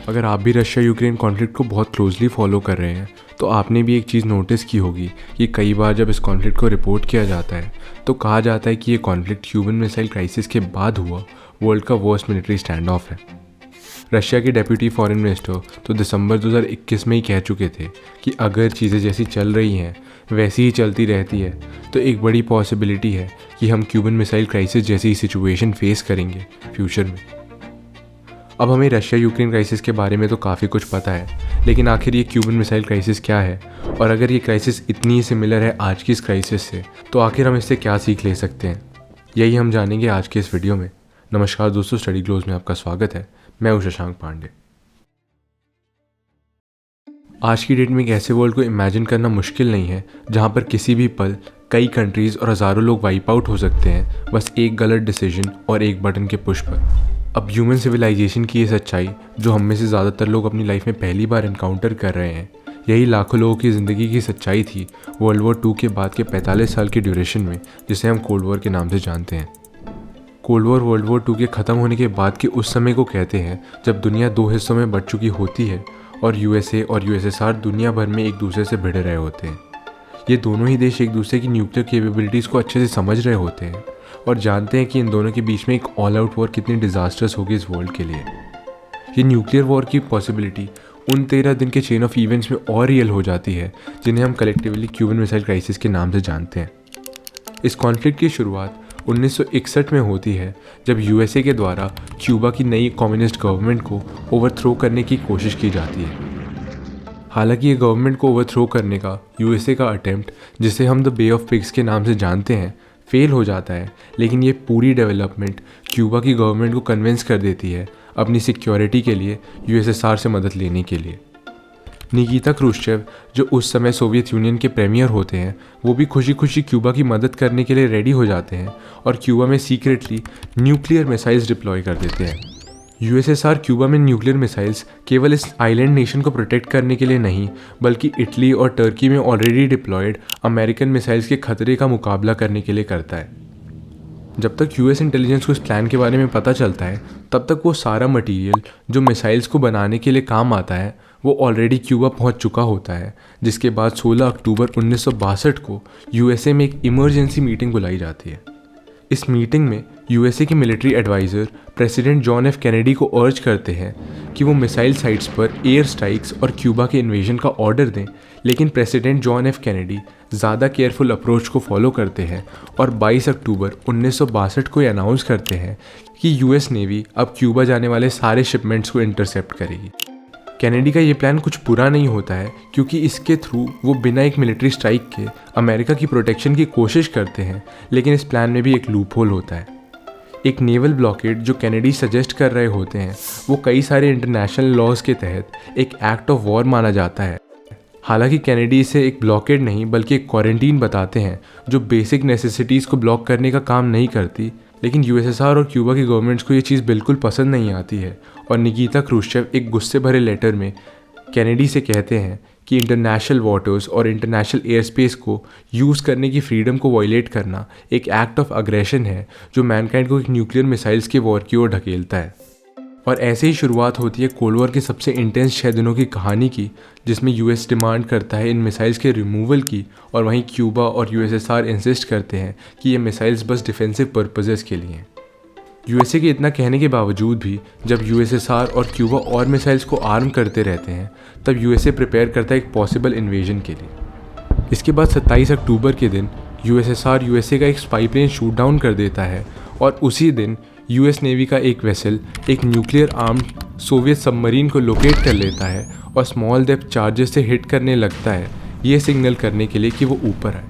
अगर आप भी रशिया यूक्रेन कॉन्फ्लिक्ट को बहुत क्लोजली फॉलो कर रहे हैं तो आपने भी एक चीज़ नोटिस की होगी कि कई बार जब इस कॉन्फ्लिक्ट को रिपोर्ट किया जाता है तो कहा जाता है कि ये कॉन्फ्लिक्ट क्यूबन मिसाइल क्राइसिस के बाद हुआ वर्ल्ड का वर्स्ट मिलिट्री स्टैंड ऑफ है। रशिया के डेप्यूटी फॉरेन मिनिस्टर तो दिसंबर 2021 में ही कह चुके थे कि अगर चीज़ें जैसी चल रही हैं वैसी ही चलती रहती है तो एक बड़ी पॉसिबिलिटी है कि हम क्यूबन मिसाइल क्राइसिस जैसी सिचुएशन फेस करेंगे फ्यूचर में। अब हमें रशिया यूक्रेन क्राइसिस के बारे में तो काफ़ी कुछ पता है, लेकिन आखिर ये क्यूबन मिसाइल क्राइसिस क्या है और अगर ये क्राइसिस इतनी ही सिमिलर है आज की इस क्राइसिस से तो आखिर हम इससे क्या सीख ले सकते हैं, यही हम जानेंगे आज के इस वीडियो में। नमस्कार दोस्तों, स्टडी ग्लोज में आपका स्वागत है। मैं हूं शशांक पांडे। आज की डेट में एक ऐसे वर्ल्ड को इमेजिन करना मुश्किल नहीं है जहां पर किसी भी पल कई कंट्रीज़ और हज़ारों लोग वाइप आउट हो सकते हैं बस एक गलत डिसीजन और एक बटन के पुश पर। अब ह्यूमन सिविलाइजेशन की ये सच्चाई जो हम में से ज़्यादातर लोग अपनी लाइफ में पहली बार इनकाउंटर कर रहे हैं, यही लाखों लोगों की ज़िंदगी की सच्चाई थी वर्ल्ड वॉर 2 के बाद के 45 साल के ड्यूरेशन में, जिसे हम कोल्ड वॉर के नाम से जानते हैं। कोल्ड वॉर वर्ल्ड वॉर 2 के ख़त्म होने के बाद के उस समय को कहते हैं जब दुनिया 2 हिस्सों में बंट चुकी होती है और यूएसए और यूएसएसआर दुनिया भर में एक दूसरे से भिड़ रहे होते हैं। ये दोनों ही देश एक दूसरे की न्यूक्लियर कैपेबिलिटीज़ को अच्छे से समझ रहे होते हैं और जानते हैं कि इन दोनों के बीच में एक ऑल आउट वॉर कितनी डिज़ास्टर्स होगी इस वर्ल्ड के लिए। ये न्यूक्लियर वॉर की पॉसिबिलिटी उन 13 दिन के चेन ऑफ इवेंट्स में और रियल हो जाती है जिन्हें हम कलेक्टिवली क्यूबन मिसाइल क्राइसिस के नाम से जानते हैं। इस कॉन्फ्लिक्ट की शुरुआत 1961 में होती है जब यूएसए के द्वारा क्यूबा की नई कम्युनिस्ट गवर्नमेंट को ओवरथ्रो करने की कोशिश की जाती है। हालांकि ये गवर्नमेंट को ओवरथ्रो करने का यूएसए का अटेम्प्ट, जिसे हम द बे ऑफ पिग्स के नाम से जानते हैं, फेल हो जाता है, लेकिन ये पूरी डेवलपमेंट क्यूबा की गवर्नमेंट को कन्विंस कर देती है अपनी सिक्योरिटी के लिए यूएसएसआर से मदद लेने के लिए। निकिता क्रुश्चेव, जो उस समय सोवियत यूनियन के प्रीमियर होते हैं, वो भी खुशी खुशी क्यूबा की मदद करने के लिए रेडी हो जाते हैं और क्यूबा में सीक्रेटली न्यूक्लियर मिसाइल्स डिप्लॉय कर देते हैं। यूएसएसआर क्यूबा में न्यूक्लियर मिसाइल्स केवल इस आइलैंड नेशन को प्रोटेक्ट करने के लिए नहीं बल्कि इटली और टर्की में ऑलरेडी डिप्लॉयड अमेरिकन मिसाइल्स के खतरे का मुकाबला करने के लिए करता है। जब तक यूएस इंटेलिजेंस को इस प्लान के बारे में पता चलता है तब तक वो सारा मटेरियल जो मिसाइल्स को बनाने के लिए काम आता है वो ऑलरेडी क्यूबा पहुंच चुका होता है, जिसके बाद 16 अक्टूबर 1962 को यूएसए में एक इमरजेंसी मीटिंग बुलाई जाती है। इस मीटिंग में यूएसए के military adviser president John F Kennedy को अर्ज करते हैं कि वो मिसाइल साइट्स पर एयर स्ट्राइक्स और क्यूबा के इन्वेजन का ऑर्डर दें, लेकिन प्रेसिडेंट जॉन एफ कैनेडी ज़्यादा केयरफुल अप्रोच को फॉलो करते हैं और 22 अक्टूबर 1962 को ये अनाउंस करते हैं कि यूएस नेवी अब क्यूबा जाने वाले सारे शिपमेंट्स को इंटरसेप्ट करेगी। कैनेडी का ये प्लान कुछ बुरा नहीं होता है क्योंकि इसके थ्रू वो बिना एक मिलिट्री स्ट्राइक के अमेरिका की प्रोटेक्शन की कोशिश करते हैं, लेकिन इस प्लान में भी एक लूप होल होता है। एक नेवल ब्लॉकेड जो कैनेडी सजेस्ट कर रहे होते हैं वो कई सारे इंटरनेशनल लॉज के तहत एक एक्ट ऑफ वॉर माना जाता है। हालांकि कैनेडी इसे एक ब्लॉकेड नहीं बल्कि एक क्वारंटीन बताते हैं जो बेसिक नेसेसिटीज़ को ब्लॉक करने का काम नहीं करती, लेकिन यूएसएसआर और क्यूबा की गवर्नमेंट्स को ये चीज़ बिल्कुल पसंद नहीं आती है और निकिता क्रुश्चेव एक गुस्से भरे लेटर में कैनेडी से कहते हैं कि इंटरनेशनल वाटर्स और इंटरनेशनल एयर स्पेस को यूज़ करने की फ्रीडम को वायलेट करना एक एक्ट ऑफ अग्रेशन है जो मैनकाइंड को एक न्यूक्लियर मिसाइल्स के वॉर की ओर ढकेलता है। और ऐसे ही शुरुआत होती है कोल्ड वॉर के सबसे इंटेंस 6 दिनों की कहानी की, जिसमें यूएस डिमांड करता है इन मिसाइल्स के रिमूवल की और वहीं क्यूबा और यूएसएसआर इंसिस्ट करते हैं कि ये मिसाइल्स बस डिफेंसिव पर्पसेस के लिए हैं। यूएसए के इतना कहने के बावजूद भी जब यूएसएसआर और क्यूबा और मिसाइल्स को आर्म करते रहते हैं तब यूएसए प्रिपेयर करता है एक पॉसिबल इन्वेजन के लिए। इसके बाद 27 अक्टूबर के दिन यूएसएसआर यूएसए का एक स्पाई प्लेन शूट डाउन कर देता है और उसी दिन यूएस नेवी का एक वेसल एक न्यूक्लियर आर्म्ड सोवियत सबमरीन को लोकेट कर लेता है और स्मॉल डेप्थ चार्जेस से हिट करने लगता है, ये सिग्नल करने के लिए कि वो ऊपर आए।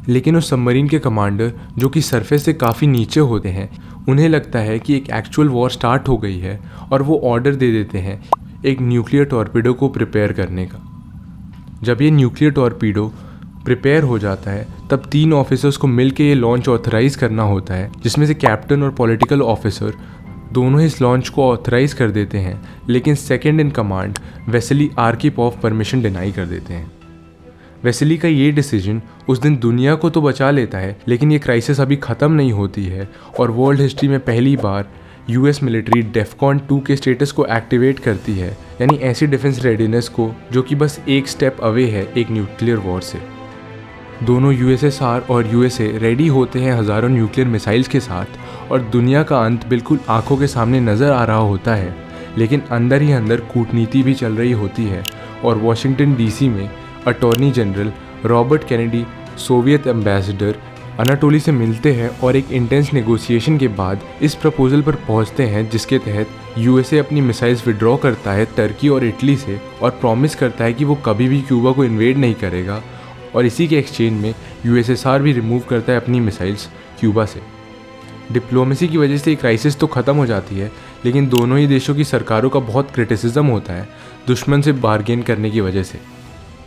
लेकिन उस सबमरीन के कमांडर जो कि सरफेस से काफ़ी नीचे होते हैं, उन्हें लगता है कि एक एक्चुअल वॉर स्टार्ट हो गई है और वो ऑर्डर दे देते हैं एक न्यूक्लियर टॉर्पीडो को प्रिपेयर करने का। जब ये न्यूक्लियर टॉर्पीडो प्रिपेयर हो जाता है तब 3 ऑफिसर्स को मिलकर ये लॉन्च ऑथराइज़ करना होता है, जिसमें से कैप्टन और पॉलिटिकल ऑफिसर दोनों ही इस लॉन्च को ऑथराइज़ कर देते हैं, लेकिन second in command Vasily Arkhipov permission deny कर देते हैं। वेसेली का ये डिसीजन उस दिन दुनिया को तो बचा लेता है, लेकिन ये क्राइसिस अभी ख़त्म नहीं होती है और वर्ल्ड हिस्ट्री में पहली बार यूएस मिलिट्री डेफकॉन 2 के स्टेटस को एक्टिवेट करती है, यानी ऐसी डिफेंस रेडीनेस को जो कि बस एक स्टेप अवे है एक न्यूक्लियर वॉर से। दोनों यूएसएसआर और यूएसए रेडी होते हैं हज़ारों न्यूक्लियर मिसाइल्स के साथ और दुनिया का अंत बिल्कुल आंखों के सामने नज़र आ रहा होता है, लेकिन अंदर ही अंदर कूटनीति भी चल रही होती है और वॉशिंगटन डीसी में attorney general Robert Kennedy Soviet ambassador Anatoly से मिलते हैं और एक इंटेंस नेगोशिएशन के बाद इस प्रपोजल पर पहुंचते हैं जिसके तहत यूएसए अपनी मिसाइल्स विड्रॉ करता है टर्की और इटली से और प्रॉमिस करता है कि वो कभी भी क्यूबा को इन्वेड नहीं करेगा, और इसी के एक्सचेंज में यूएसएसआर भी रिमूव करता है अपनी मिसाइल्स क्यूबा से। डिप्लोमेसी की वजह से क्राइसिस तो ख़त्म हो जाती है, लेकिन दोनों ही देशों की सरकारों का बहुत क्रिटिसिज्म होता है दुश्मन से बार्गेन करने की वजह से।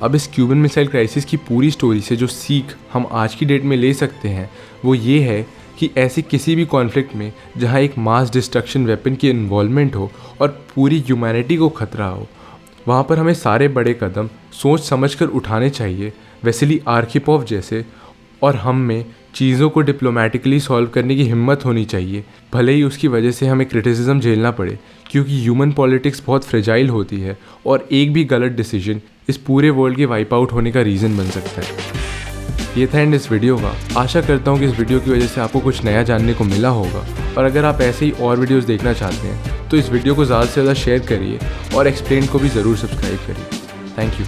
अब इस क्यूबन मिसाइल क्राइसिस की पूरी स्टोरी से जो सीख हम आज की डेट में ले सकते हैं वो ये है कि ऐसे किसी भी कॉन्फ्लिक्ट में जहाँ एक मास डिस्ट्रक्शन वेपन की इन्वॉल्वमेंट हो और पूरी ह्यूमैनिटी को खतरा हो, वहाँ पर हमें सारे बड़े कदम सोच समझकर उठाने चाहिए, वेसिली आर्खिपोव जैसे, और हम में चीज़ों को डिप्लोमेटिकली सॉल्व करने की हिम्मत होनी चाहिए, भले ही उसकी वजह से हमें क्रिटिसिज्म झेलना पड़े, क्योंकि ह्यूमन पॉलिटिक्स बहुत फ्रेजाइल होती है और एक भी गलत डिसीजन इस पूरे वर्ल्ड के वाइप आउट होने का रीज़न बन सकता है। ये था एंड इस वीडियो का। आशा करता हूँ कि इस वीडियो की वजह से आपको कुछ नया जानने को मिला होगा, और अगर आप ऐसे ही और वीडियोज़ देखना चाहते हैं तो इस वीडियो को ज़्यादा से ज़्यादा शेयर करिए और एक्सप्लेन को भी ज़रूर सब्सक्राइब करिए। Thank you.